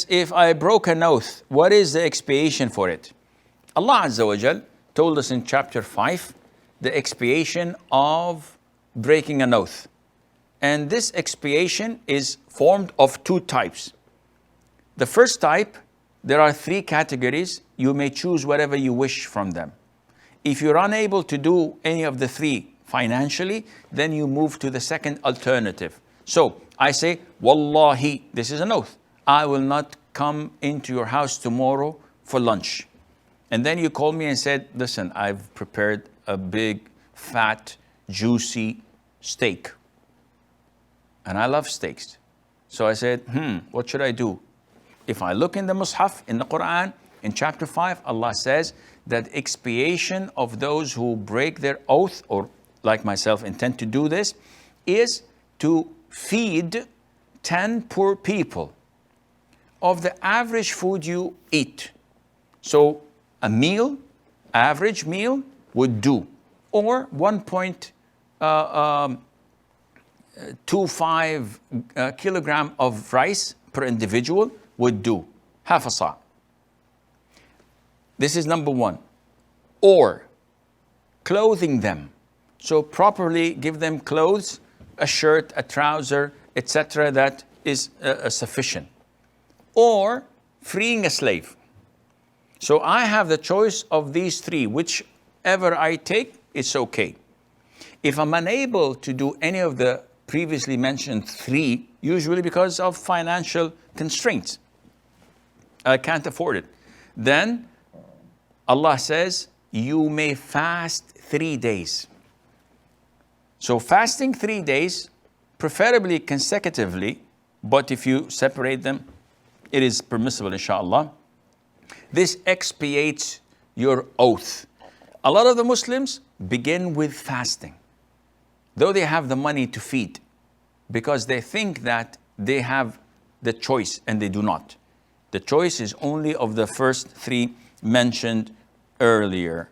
if I broke an oath, what is the expiation for it? Allah Azza wa Jal told us in chapter 5, the expiation of breaking an oath. And this expiation is formed of two types. The first type, there are three categories. You may choose whatever you wish from them. If you're unable to do any of the three financially, then you move to the second alternative. So I say, Wallahi, this is an oath. I will not come into your house tomorrow for lunch. And then you call me and said, listen, I've prepared a big, fat, juicy steak. And I love steaks. So I said, what should I do? If I look in the Mus'haf, in the Quran, in chapter 5, Allah says that expiation of those who break their oath, or like myself intend to do this, is to feed 10 poor people of the average food you eat. So a meal, average meal would do, or 1.25 kilogram of rice per individual would do, half a sa'. This is number one. Or clothing them. So properly give them clothes, a shirt, a trouser, etc. that is sufficient. Or freeing a slave. So I have the choice of these three. Whichever I take, it's okay. If I'm unable to do any of the previously mentioned three, usually because of financial constraints, I can't afford it, then Allah says, you may fast 3 days. So fasting 3 days, preferably consecutively, but if you separate them, it is permissible, inshallah. This expiates your oath. A lot of the Muslims begin with fasting, though they have the money to feed, because they think that they have the choice, and they do not. The choice is only of the first three mentioned earlier.